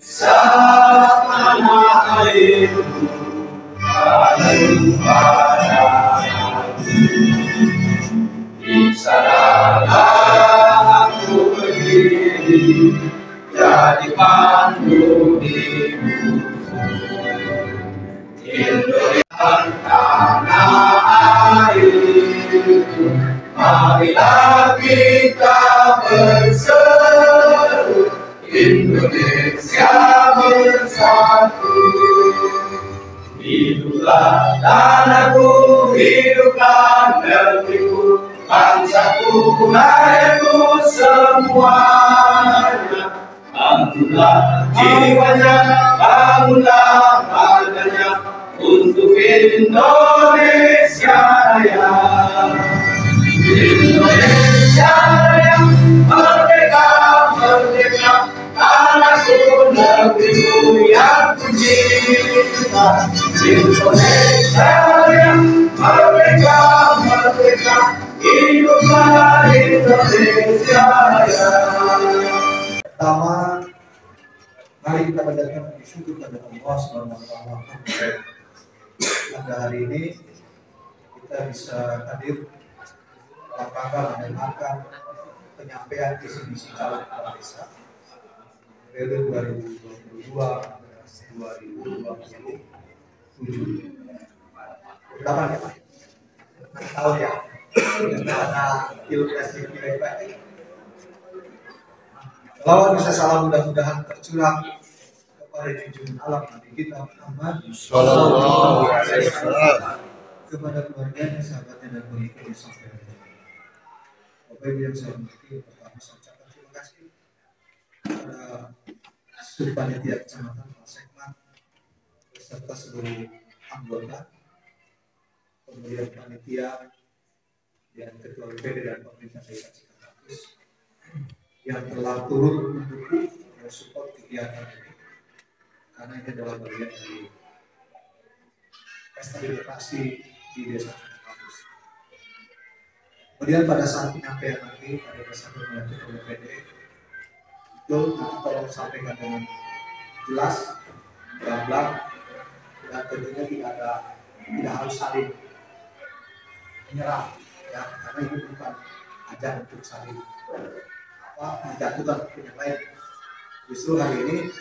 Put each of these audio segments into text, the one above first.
Sama airmu lalu di sanalah aku berdiri jadi pandu hidupku. Indonesia tanah airku, marilah kita berseru, Indonesia bersatu. Hiduplah tanahku, hiduplah negeriku, bangsaku, rakyatku semuanya. Bangunlah jiwanya, bangunlah badannya untuk Indonesia Raya. Indonesia Raya, merdeka, merdeka, tanahku, negeriku yang kucinta. Indonesia Raya, merdeka, merdeka, hiduplah Indonesia Raya. Pertama, mari kita panjatkan puji syukur kepada Allah Subhanahu wa Ta'ala. Pada hari ini kita bisa hadir dalam rangka mendengarkan penyampaian visi misi calon kepala desa periode 2022-2027. Kapan ya Pak? Tahun ya? Karena pilpres di Pilek. Kalau bisa salam mudah-mudahan tercurah kepada junjungan alam Nabi kita Muhammad Sallallahu Alaihi Wasallam, kepada keluarganya, sahabatnya dan pengikutnya sampai akhir. Bapak Ibu yang saya hormati, pertama saya ucapkan terima kasih kepada seluruh panitia kecamatan Sekmat beserta seluruh anggota, kemudian panitia dan ketua BPD dan pemerintah daerah Cikapundung yang telah turut mendukung dan support kegiatan ini, karena ini adalah bagian dari pesta demokrasi di desa Cikapundung. Kemudian pada saat penyampaian nanti pada dasar menyangkut BPD itu tolong sampaikan dengan jelas, gamblang, dan tentunya tidak harus saling menyerang, ya, karena ini bukan ajar untuk saling menjatuhkan yang lain. Justru hari ini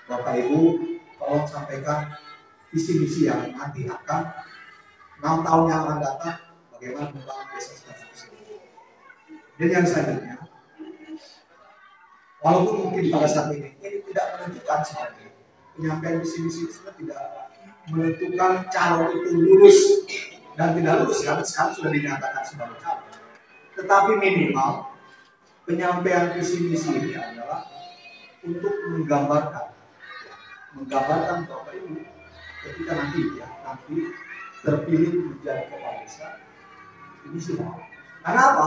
Bapak Ibu tolong sampaikan visi misi yang nanti akan 6 tahun yang akan datang bagaimana membangun desa Cikapundung ini. Dan yang selanjutnya, walaupun mungkin pada saat ini tidak menentukan sebenarnya penyampaian visi misi itu tidak menentukan calon itu lulus dan tidak lulus, karena sekarang sudah dinyatakan sebagai calon. Tetapi minimal penyampaian visi misi ini adalah untuk menggambarkan Bapak Ibu ketika nanti terpilih menjadi kepala desa ini semua. Karena apa?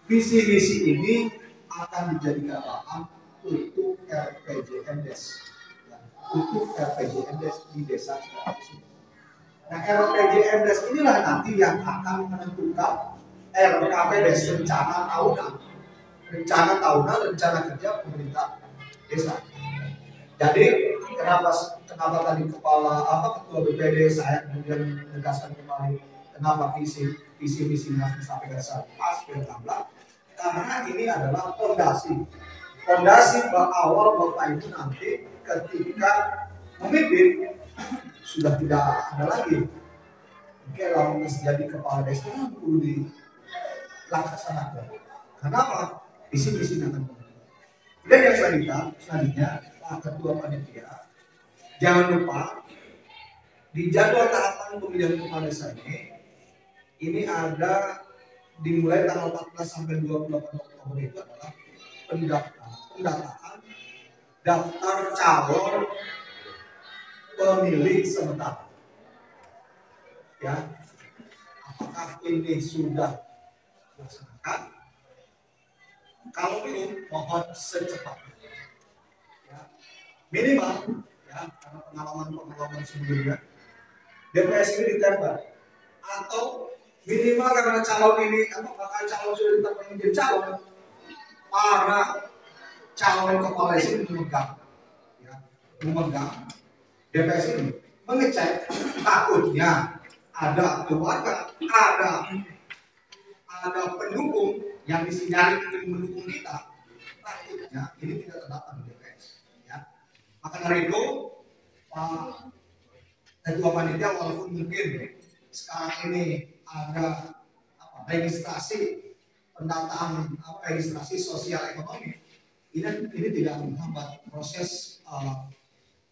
Visi misi ini akan dijadikan bahan untuk RPJMDes, untuk RPJMDes di desa Cikapundung. Nah, RPJMDes inilah nanti yang akan menentukan RKPDes, rencana tahunan, rencana kerja pemerintah desa. Jadi kenapa tadi ketua BPD saya kemudian menegaskan kembali kenapa visi misi yang disampaikan saat pas bertambah, karena ini adalah fondasi awal Bapak Ibu nanti ketika memimpin sudah tidak ada lagi. Kalau menjadi kepala desa perlu dilaksanakan. Kenapa? Visi akan berubah. Dan yang selanjutnya Pak Ketua Panitia, jangan lupa di jadwal tahapan pemilihan kepala desa ini ada dimulai tanggal 14 sampai 28 Oktober itu adalah pendataan daftar calon pemilih sementara. Ya, apakah ini sudah dilaksanakan? Kalau belum, mohon secepatnya. Ya, minimal, ya, karena pengalaman sebelumnya, DPS ini ditembak, atau minimal karena calon ini, apakah calon sudah ditetapkan menjadi calon, para calon kepala desa memegang, ya, memegang DPS ini, mengecek takutnya ada keluarga, ada pendukung yang disinyali ingin mendukung kita, takutnya ini tidak terdaftar di DPS. Ya. Maka dari itu, Pak Ketua Panitia, walaupun mungkin sekarang ini ada registrasi pendataan, registrasi sosial ekonomi, ini tidak menghambat proses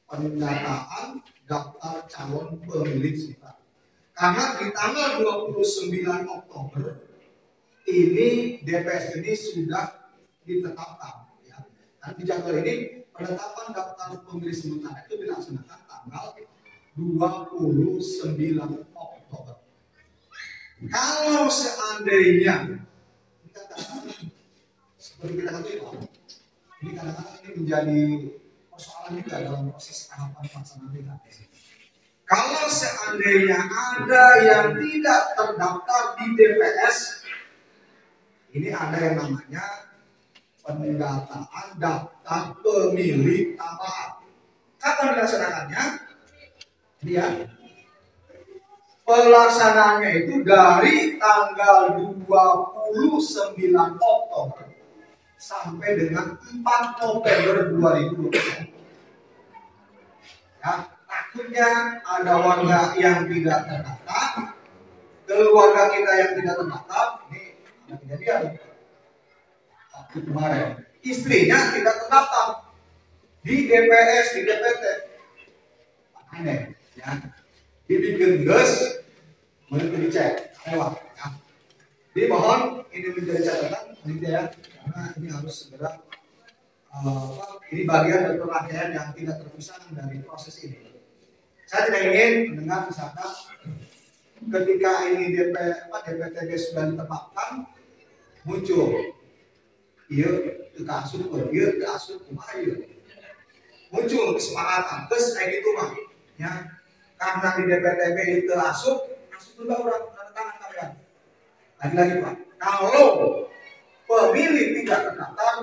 pendataan daftar calon pemilik suara. Karena di tanggal 29 Oktober ini DPS ini sudah ditetapkan. Ya. Dan di jadwal ini penetapan daftar pemilih sementara itu dilaksanakan tanggal 29 Oktober. Kalau seandainya seperti kita katakan, ini kadang-kadang ini menjadi persoalan juga dalam proses tahapan pelaksanaan DKS. Kalau seandainya ada yang tidak terdaftar di DPS, ini ada yang namanya pendataan daftar pemilih tambahan. Kapan dilaksanakannya? Dia pelaksanaannya itu dari tanggal 29 Oktober sampai dengan 4 November 2020. Ya, takutnya ada warga yang tidak terdaftar, keluarga kita yang tidak terdaftar. Ini ada kejadian waktu kemarin, istrinya tidak terdaftar di DPS, di DPT. Aneh, ya. Dibikin ges, kemudian dicek, lewat. Ya. Dimohon ini menjadi catatan, ya, karena ini harus segera. Ini bagian dari perangkaian yang tidak terpisah dari proses ini. Saya tidak ingin mendengar misalkan ketika ini DPTB sudah ditetapkan muncul, iya kita asup, iya kita asup, muncul kesepakatan, terus kayak gitu mah, ya karena di DPTB itu asup juga orang tanda tangan kalian. Lagi-lagi Pak, kalau pemilih tidak terdaftar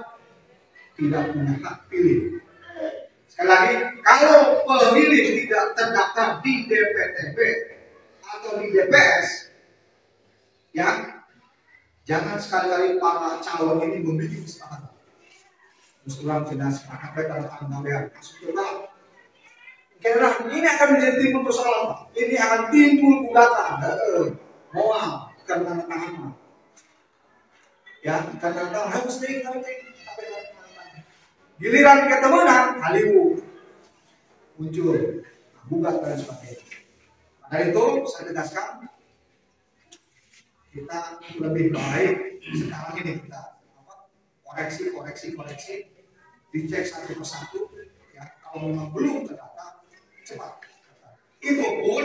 tidak punya hak pilih. Sekali lagi, kalau pemilih tidak terdaftar di DPTB atau di DPS, ya jangan sekali-kali para calon ini memilih kesepakatan. Terus kurang tidak sepakat tanda tangan kalian. Karena ini akan menjadi timbul persoalan, Pak. Ini akan timbul gugatan, moal karena tangan. Ya, karena harus giliran ketemuan Hollywood muncul gugat dan sebagainya. Dari itu saya tegaskan kita lebih baik sekarang ini kita koreksi dicek satu persatu ya, kalau memang belum terdata cepat. Itu pun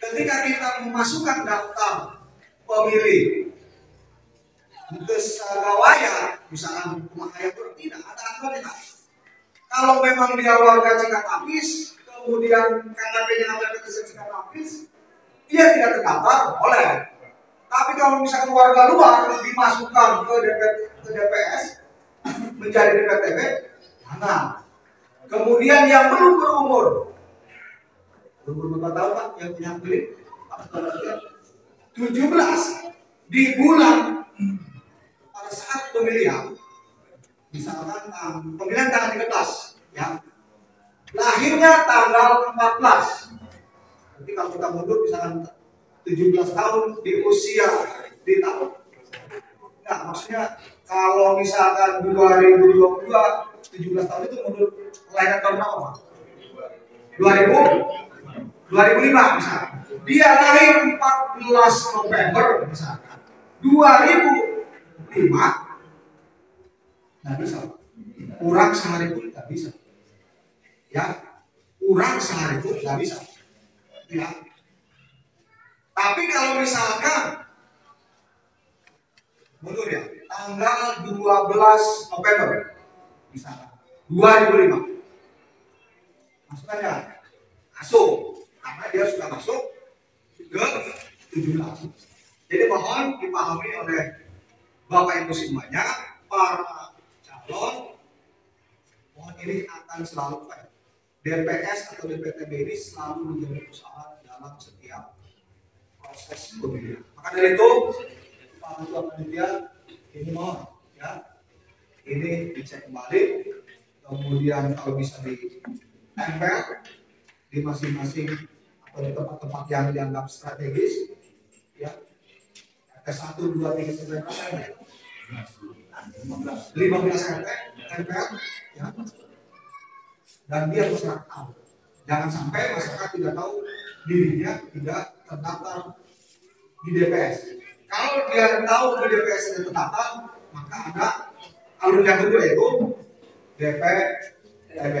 ketika kita memasukkan daftar pemilih ke Sagawaya, misalkan rumah kaya itu tidak ada aturannya. Kalau memang dia warga Cikatapis, kemudian KTP-nya namanya Cikatapis, dia tidak terdaftar, boleh. Tapi kalau misalkan warga luar dimasukkan ke DPS menjadi DPTB, mana? Kemudian yang belum berumur berapa tahun Pak yang punya pilih? 17 di bulan pada saat pemilihan, misalkan pemilihan tanggal 13, ya, lahirnya tanggal 14. Jadi kalau kita mundur misalkan 17 tahun di usia di tahun, nah maksudnya kalau misalkan 2022 17 tahun itu mundur lahiran tahun berapa Pak? 2005 misalkan. Dia lahir 14 November misalkan. 2005 nggak bisa, kurang sehari pun nggak bisa, ya kurang sehari pun nggak bisa, ya. Tapi kalau misalkan mundur ya tanggal 12 November misalkan 2005 masukkan ya masuk karena dia sudah masuk ke 17. Jadi mohon dipahami oleh Bapak Ibu semuanya, para calon mohon ini akan selalu baik. DPS atau DPTB ini selalu menjadi usaha dalam setiap proses pemilihan. Maka dari itu, Pak Ketua Panitia, ini mohon ya, ini dicek kembali, kemudian kalau bisa ditempel di masing-masing atau di tempat-tempat yang dianggap strategis, ya. Ke 1, 2, 3, 4, 15 RT tempel, ya. Dan dia harus tahu. Jangan sampai masyarakat tidak tahu dirinya tidak terdaftar di DPS. Kalau dia tahu di DPS tidak terdaftar, maka ada alur yang kedua yaitu DPTB.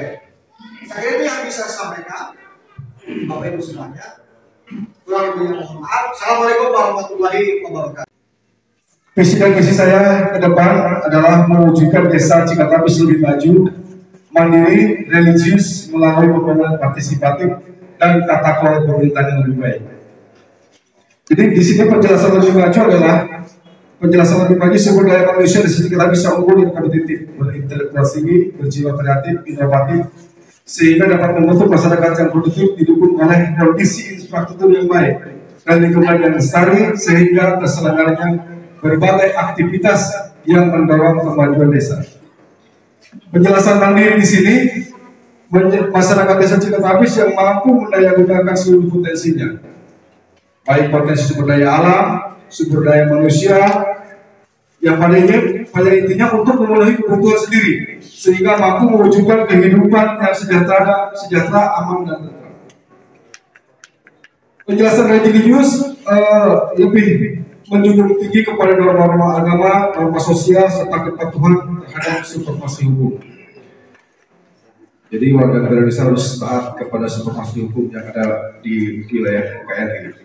Saya kira itu yang bisa saya sampaikan, Bapak Ibu semuanya. Kurang lebihnya mohon maaf. Assalamualaikum warahmatullahi wabarakatuh. Visi dan misi saya ke depan adalah mewujudkan desa Cikatapis lebih maju, mandiri, religius, melalui pembangunan partisipatif dan tata kelola pemerintahan yang lebih baik. Jadi di sini penjelasan lebih maju adalah penjelasan lebih maju sumber daya manusia di sini kita bisa unggul dan kompetitif, berintelektual tinggi, berjiwa kreatif, inovatif, sehingga dapat membentuk masyarakat yang produktif didukung oleh kondisi infrastruktur yang baik dan lingkungan yang lestari sehingga terselenggaranya berbagai aktivitas yang mendorong kemajuan desa. Penjelasan mandiri di sini, masyarakat desa Cikatapis yang mampu mendayagunakan seluruh potensinya, baik potensi sumber daya alam, sumber daya manusia, yang pada intinya untuk memenuhi kebutuhan sendiri, sehingga mampu mewujudkan kehidupan yang sejahtera, aman dan tentram. Penjelasan religius lebih menjunjung tinggi kepada norma-norma agama, norma sosial, serta kepatuhan terhadap supervisi hukum. Jadi warga negara Indonesia harus taat kepada supervisi hukum yang ada di wilayah NKRI.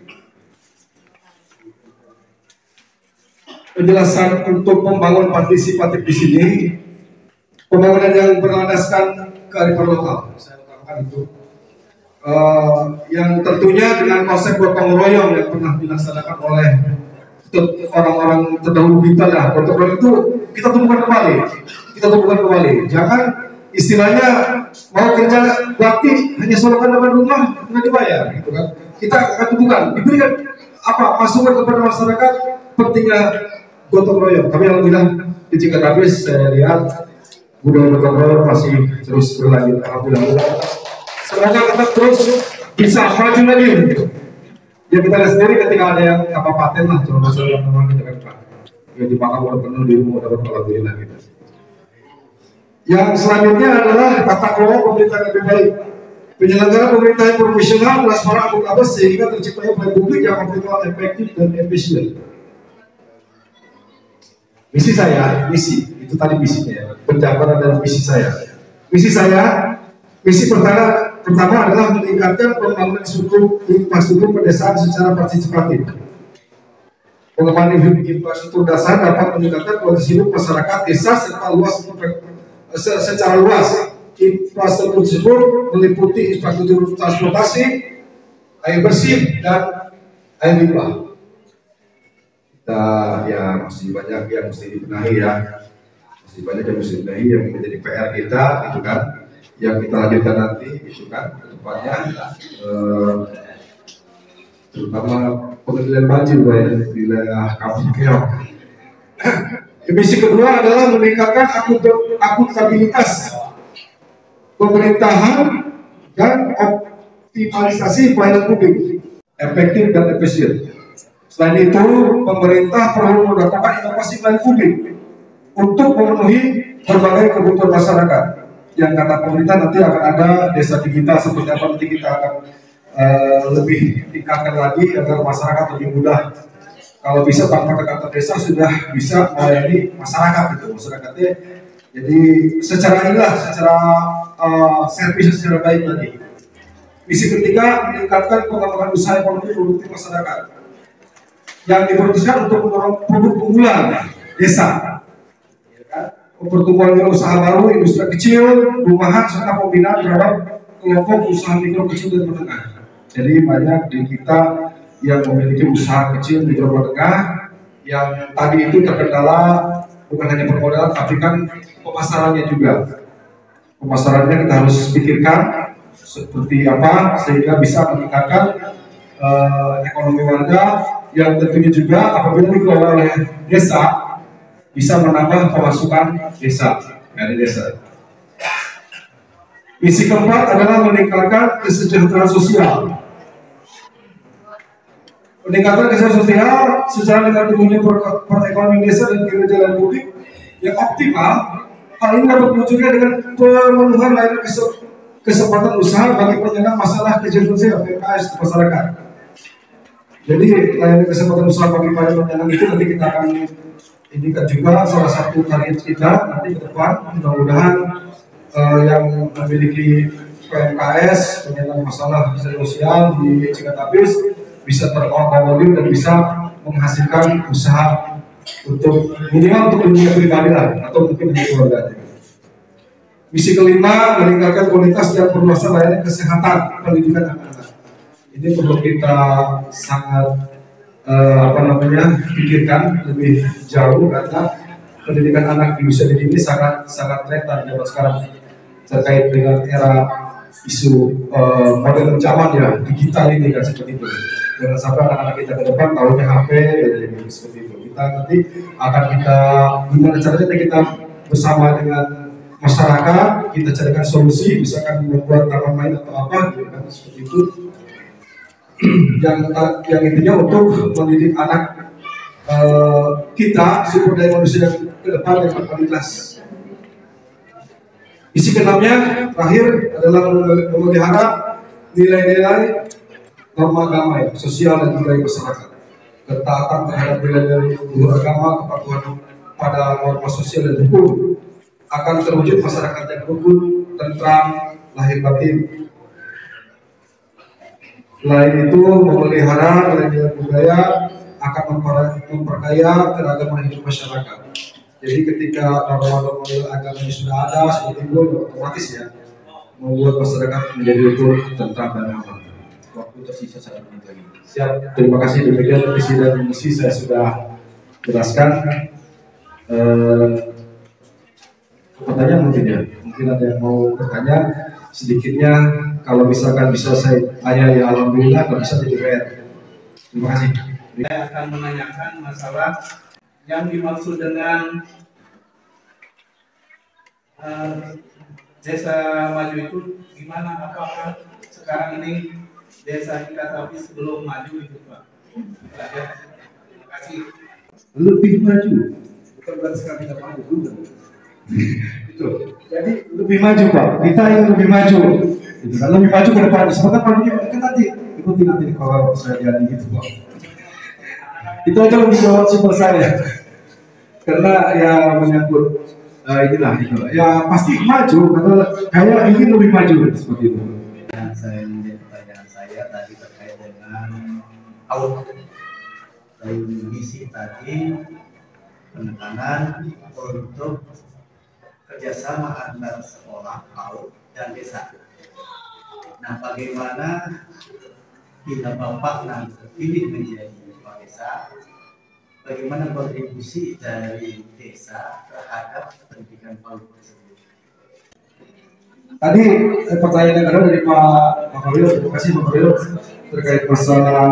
Penjelasan untuk membangun partisipatif di sini, pembangunan yang berlandaskan kearifan lokal. Saya utamakan itu. Yang tentunya dengan konsep gotong royong yang pernah dilaksanakan oleh orang-orang terdahulu kita lah. Gotong royong itu kita tumbuhkan kembali. Jangan istilahnya mau kerja bakti hanya solokan depan rumah nggak dibayar, gitu kan? Kita akan tumbuhkan, diberikan apa masukan kepada masyarakat pentingnya gotong royong. Kami alhamdulillah di Cikatapis saya lihat budaya gotong royong masih terus berlanjut. Alhamdulillah. Semoga kita terus bisa maju lagi. Ya kita lihat sendiri ketika ada yang apa paten lah, coba masalah teman kita kan Pak. Ya dipakar udah penuh di rumah dapat alhamdulillah gitu. Yang selanjutnya adalah tata kelola pemerintahan yang lebih baik. Penyelenggara pemerintahan yang profesional, transparan, akuntabel sehingga terciptanya pelayanan publik yang optimal, efektif dan efisien. Misi saya, itu tadi misinya, pencapaian dan misi saya. Misi pertama adalah meningkatkan pembangunan infrastruktur pedesaan secara partisipatif. Pengembangan infrastruktur dasar dapat meningkatkan kualitas hidup masyarakat desa secara luas. Infrastruktur tersebut meliputi infrastruktur transportasi, air bersih, dan air limbah. Kita ya masih banyak yang mesti dibenahi yang menjadi PR kita, gitu kan? Yang kita lanjutkan nanti, gitu kan? Kedepannya, terutama pengendalian banjir di wilayah Kampung Keok. Misi kedua adalah meningkatkan akuntabilitas pemerintahan dan optimalisasi pelayanan publik efektif dan efisien. Selain itu, pemerintah perlu melakukan inovasi pelayanan publik untuk memenuhi berbagai kebutuhan masyarakat. Yang kata pemerintah nanti akan ada desa digital seperti apa, nanti kita akan lebih tingkatkan lagi agar masyarakat lebih mudah. Kalau bisa tanpa ke kantor desa sudah bisa melayani masyarakat gitu, masyarakatnya. Jadi secara servis secara baik lagi. Misi ketiga meningkatkan pengembangan usaha ekonomi produktif masyarakat yang diperuntukkan untuk mendorong produk unggulan desa. Pertumbuhan usaha baru, industri kecil, rumahan, serta pembinaan terhadap kelompok usaha mikro, kecil, dan menengah. Jadi banyak di kita yang memiliki usaha kecil, mikro, menengah, yang tadi itu terkendala bukan hanya permodalan, tapi kan pemasarannya juga. pemasarannya kita harus pikirkan seperti apa sehingga bisa meningkatkan ekonomi warga, yang tentunya juga apabila dikelola oleh desa bisa menambah pemasukan desa dari desa. Misi keempat adalah meningkatkan kesejahteraan sosial. Peningkatan kesejahteraan sosial secara dengan tumbuhnya perekonomian desa dan kinerja layanan publik yang optimal. Hal ini dapat diwujudkan dengan pemenuhan layanan kesempatan usaha bagi penyandang masalah kesejahteraan sosial (PKS) di masyarakat. Jadi layanan kesempatan usaha bagi para penyandang itu nanti kita akan indikan juga salah satu target kita nanti ke depan, mudah-mudahan yang memiliki PMKS penyandang masalah kesehatan sosial di Cigatapis bisa terakomodir dan bisa menghasilkan usaha untuk minimal untuk dunia pribadi lah atau mungkin untuk keluarga. Misi kelima, meningkatkan kualitas dan perluasan layanan kesehatan pendidikan anak-anak. Ini perlu kita sangat pikirkan lebih jauh karena pendidikan anak di usia dini sangat rentan zaman sekarang terkait dengan era isu modern zaman ya, digital ini kan seperti itu. Jangan sampai anak-anak kita ke depan tahunya HP gitu, seperti itu. Kita nanti akan gimana caranya kita bersama dengan masyarakat kita carikan solusi, misalkan membuat taman main atau apa gitu kan, seperti itu. yang intinya untuk mendidik anak kita sumber daya manusia yang ke depan yang berkualitas. Isi keenamnya terakhir adalah memelihara nilai-nilai norma agama ya, sosial dan budaya masyarakat, ketaatan terhadap nilai-nilai luhur agama, kepatuhan pada norma sosial dan hukum akan terwujud masyarakat yang rukun, tentram, lahir batin. Selain itu, memelihara nilai-nilai budaya akan memperkaya keragaman hidup masyarakat. Jadi ketika norma-norma agama ini sudah ada, seperti itu otomatis ya membuat masyarakat menjadi rukun, tentram dan aman. Waktu tersisa 1 menit lagi. Siap. Terima kasih, demikian visi dan misi saya sudah jelaskan. Pertanyaan mungkin ya, mungkin ada yang mau bertanya sedikitnya. Kalau misalkan bisa saya tanya ya alhamdulillah, kalau bisa jadi PR. Terima kasih. Saya akan menanyakan masalah yang dimaksud dengan desa maju itu gimana, apakah sekarang ini desa kita tapi sebelum maju itu Pak? Terima kasih. Lebih maju, bukan berarti sekarang kita maju juga. Itu. Jadi lebih maju Pak, kita ingin lebih maju. Gitu kan, lebih maju ke depan. Sebentar Pak, kan nanti ikuti nanti kalau saya jadi gitu Pak. Itu aja lebih jawab simpel saya. Karena ya menyangkut inilah itu. Ya pasti maju karena kayak ingin lebih maju seperti itu. Pertanyaan saya tadi terkait dengan output dari misi tadi, penekanan untuk kerjasama antar sekolah, PAUD dan desa. Nah, bagaimana bila Bapak nanti terpilih menjadi kepala desa, bagaimana kontribusi dari desa terhadap pendidikan PAUD tersebut? Tadi pertanyaan yang ada dari Pak Fabio, terima kasih Pak Fabio terkait masalah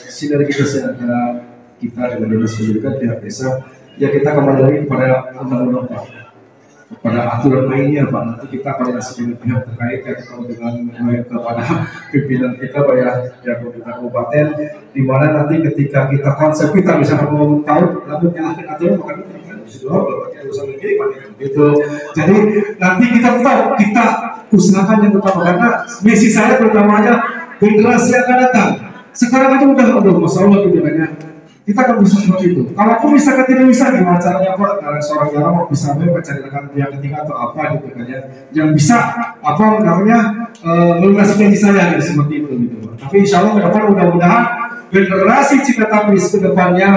sinergitas antara kita dengan dinas pendidikan pihak desa. Ya kita kembali lagi kepada undang-undang Pak, kepada aturan mainnya Pak. Nanti kita koordinasi dengan pihak terkait ya, kalau dengan kepada pimpinan kita Pak ya pemerintah kabupaten, di mana nanti ketika kita konsep kita bisa ngomong tahun, lalu nyalahin aturan maka kita sudah berarti urusan lebih gitu. Jadi nanti kita tetap kita usahakan yang utama karena misi saya pertamanya generasi yang akan datang. Sekarang aja udah masalah gitu kan ya. Kita akan bisa seperti itu. Kalaupun misalkan tidak bisa, gimana caranya Pak? Karena seorang jarang mau bisa mencarikan pihak ketiga atau apa gitu kan ya. Yang bisa apa namanya melunasi janji saya gitu, seperti itu gitu Pak. Tapi insya Allah ke depan mudah-mudahan generasi Cigatapis ke depannya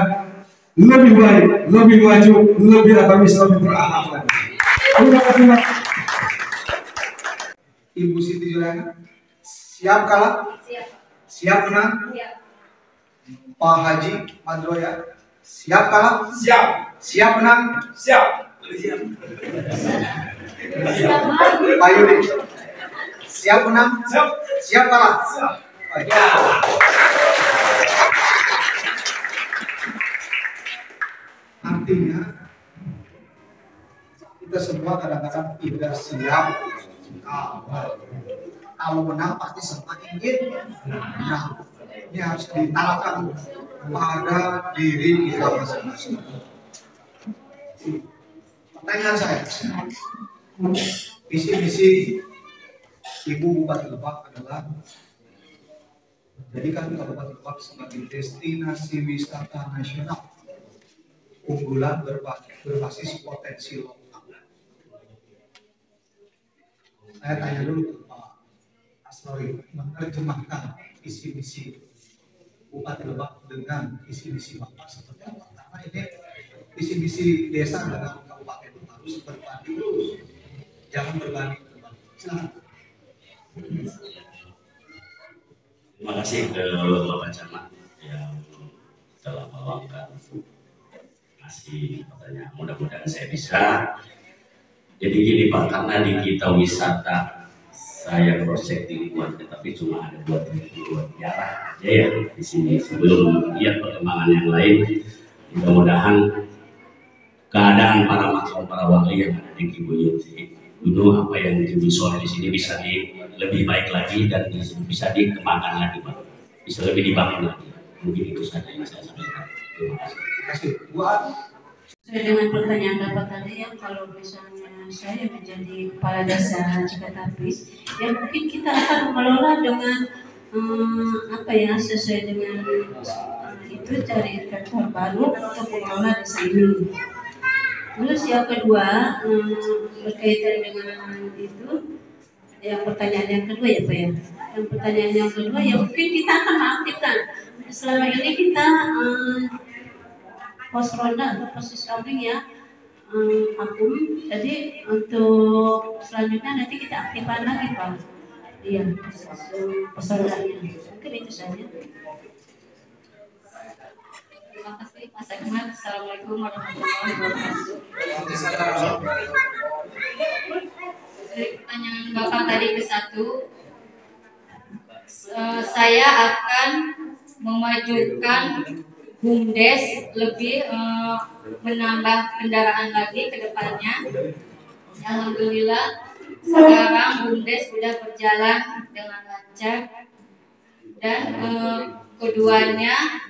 lebih baik, lebih maju, lebih agamis, lebih berakhlak lagi. Terima kasih Pak. Ibu Siti Juliana, siap kalah? Siap. Siap menang? Siap. Pak Haji Mandroya, siap kalah? Siap. Siap menang? Siap. Pak Yudi, siap menang? Siap kalah? Ya. Artinya kita semua kadang-kadang tidak siap. Kalau menang pasti semua ingin menang. Ini harus ditanamkan pada diri kita masing-masing. Pertanyaan saya, visi-misi Ibu Bupati Lebak adalah menjadikan Kabupaten Lebak sebagai destinasi wisata nasional unggulan berbasis potensi lokal. Saya tanya dulu ke Pak Asrori, menerjemahkan visi-misi Bupati Lebak dengan visi-misi Bapak seperti apa? Karena ini visi-misi desa dengan kabupaten itu harus berbanding lurus, jangan berbanding terbalik. Silakan. Terima kasih ke Bapak Camat yang telah meluangkan masih pertanyaan. Mudah-mudahan saya bisa. Jadi gini Pak, karena di kita wisata saya cross check di lingkungan, tapi cuma ada 2 daerah aja ya di sini. Sebelum lihat perkembangan yang lain, mudah-mudahan keadaan para makhluk, para wali yang ada di Kibuyut Gunung apa yang divisual di sini bisa lebih baik lagi dan bisa dikembangkan lagi Pak, bisa lebih dibangun lagi. Mungkin itu saja yang saya sampaikan. Terima kasih. Sesuai dengan pertanyaan Bapak tadi ya, kalau misalnya saya menjadi kepala desa Cikatapis, ya mungkin kita akan mengelola dengan sesuai dengan itu, cari investor baru untuk mengelola desa ini. Terus yang kedua berkaitan dengan itu, yang pertanyaan yang kedua ya Pak ya. Yang pertanyaan yang kedua ya mungkin kita akan mengaktifkan. Selama ini kita pos ronda atau pos scouting ya vakum. Jadi untuk selanjutnya nanti kita aktifkan lagi Pak. Iya, pos rondanya. Mungkin itu saja. Terima kasih Mas Ahmad. Assalamualaikum warahmatullahi wabarakatuh. Dari pertanyaan Bapak tadi ke 1, saya akan memajukan BUMDes lebih menambah kendaraan lagi ke depannya. Alhamdulillah sekarang BUMDes sudah berjalan dengan lancar dan keduanya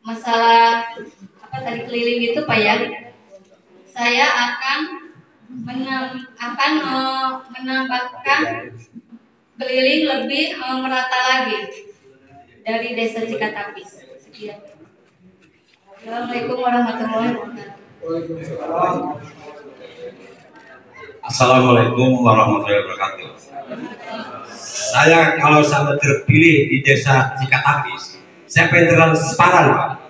masalah keliling itu Pak ya, saya akan menambahkan keliling lebih merata lagi dari desa Cikatapis. Sekian. Assalamualaikum warahmatullahi wabarakatuh. Assalamualaikum warahmatullahi wabarakatuh. Kalau saya terpilih di desa Cikatapis, saya pengen transparan Pak,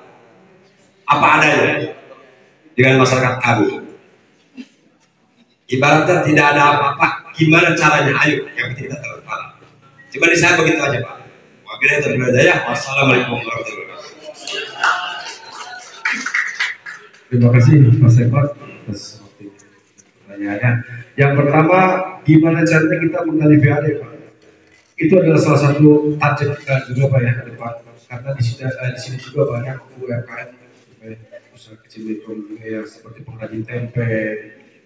apa adanya dengan masyarakat kami. Ibaratnya tidak ada apa-apa, gimana caranya, ayo yang penting kita transparan. Cuma di saya begitu aja Pak. Wabillahi taufiq wal hidayah. Wassalamualaikum warahmatullahi wabarakatuh. Terima kasih Mas Eko atas pertanyaannya. Yang pertama, gimana caranya kita menggali VAD Pak? Itu adalah salah satu target kita juga Pak ya ke depan. Karena di sini juga banyak UMKM, usaha kecil mikro ya, seperti pengrajin tempe,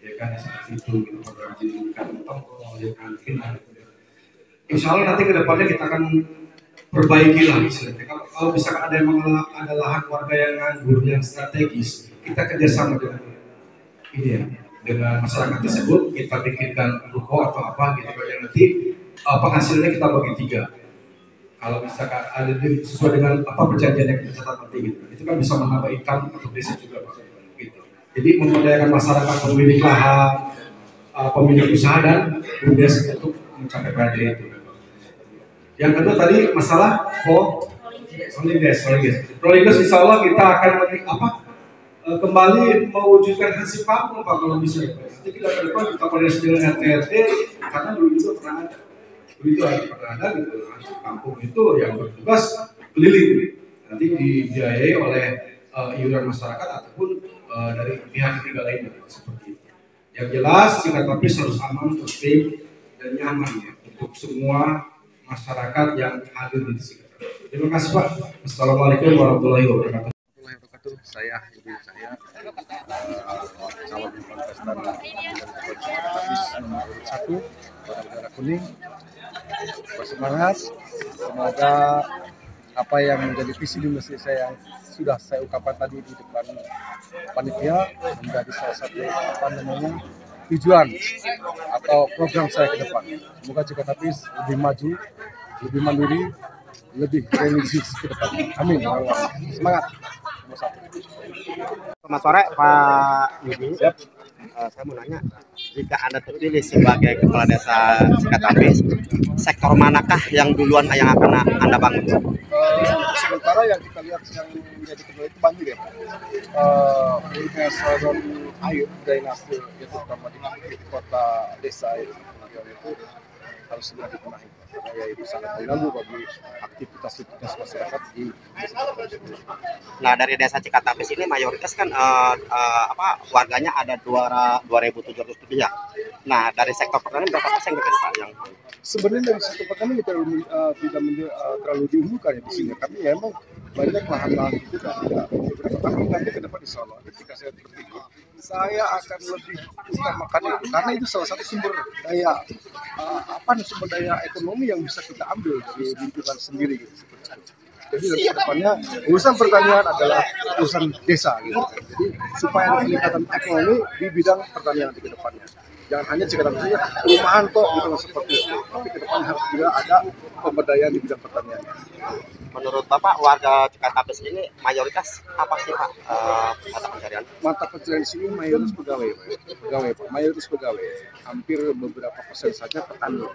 ya kan seperti itu, pengrajin kantong, ya kan kinang. Insya Allah nanti ke depannya kita akan perbaiki lah misalnya. Kalau misalkan ada yang ada lahan warga yang nganggur yang strategis, kita kerjasama dengan ini ya, dengan masyarakat tersebut, kita bikinkan ruko atau apa gitu yang nanti penghasilannya kita bagi 3. Kalau misalkan ada sesuai dengan apa perjanjian yang kita catat nanti gitu, itu kan bisa menambah income untuk desa juga Pak. Gitu. Jadi memberdayakan masyarakat pemilik lahan, pemilik usaha dan BUMDes untuk mencapai PAD itu. Yang kedua tadi masalah rolling gas. Insya Allah kita akan kembali mewujudkan hasil kampung Pak kalau bisa ya Pak. Nanti kita ke depan kita koordinasi dengan RT karena dulu itu pernah ada. Itu pernah ada gitu, kampung itu yang bertugas keliling, nanti dibiayai oleh iuran masyarakat ataupun dari pihak ketiga lainnya seperti itu. Yang jelas Cikatapis harus aman, tertib, dan nyaman ya untuk semua masyarakat yang hadir di Cikatapis. Terima kasih Pak. Assalamualaikum warahmatullahi wabarakatuh. Saya calon kontestan Cikatapis nomor 1 Bendera Kuning. Bersemangat, semoga apa yang menjadi visi misi saya yang sudah saya ungkapkan tadi di depan panitia menjadi salah satu tujuan atau program saya ke depan. Semoga Cikatapis lebih maju, lebih mandiri, lebih religius ke depan. Amin. Semangat. Selamat sore Pak Yudi. Saya mau nanya, jika Anda terpilih sebagai kepala desa Cikatapis, sektor manakah yang duluan yang akan Anda bangun? Sementara yang kita lihat yang menjadi kendala itu banjir ya Pak. Punya saluran air drainase ya terutama di kota desa itu harus segera dibenahi. Ya itu sangat mengganggu bagi aktivitas masyarakat di desa. Nah dari desa Cikatapis ini mayoritas kan warganya ada 2.700 lebih ya. Nah dari sektor pertanian berapa persen Pak yang? Sebenarnya dari sektor pertanian tidak terlalu diunggulkan ya di sini, tapi ya emang banyak lahan-lahan itu tidak. Tapi nanti ke depan insya Allah ketika saya terpilih, saya akan lebih utamakan itu karena itu salah satu sumber daya sumber daya ekonomi yang bisa kita ambil dari lingkungan sendiri gitu. Jadi ke depannya urusan pertanian adalah urusan desa gitu. Jadi supaya ada peningkatan ekonomi di bidang pertanian nanti ke depannya. Jangan hanya Cikatapis perumahan kok gitu seperti itu, tapi ke depan harus juga ada pemberdayaan di bidang pertanian. Menurut Bapak warga Cikatapis ini mayoritas apa sih Pak mata pencarian? Mata pencarian sini mayoritas pegawai Pak, mayoritas pegawai. Hampir beberapa persen saja petani.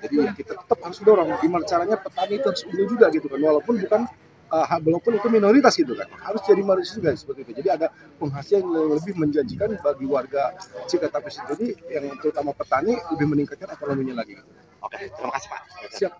Jadi kita tetap harus dorong gimana caranya petani itu harus unggul juga gitu kan, walaupun itu minoritas gitu kan, harus jadi mayoritas juga seperti itu. Jadi ada penghasilan yang lebih menjanjikan bagi warga Cikatapis. Jadi yang terutama petani lebih meningkatkan ekonominya lagi. Oke, terima kasih Pak. Siap.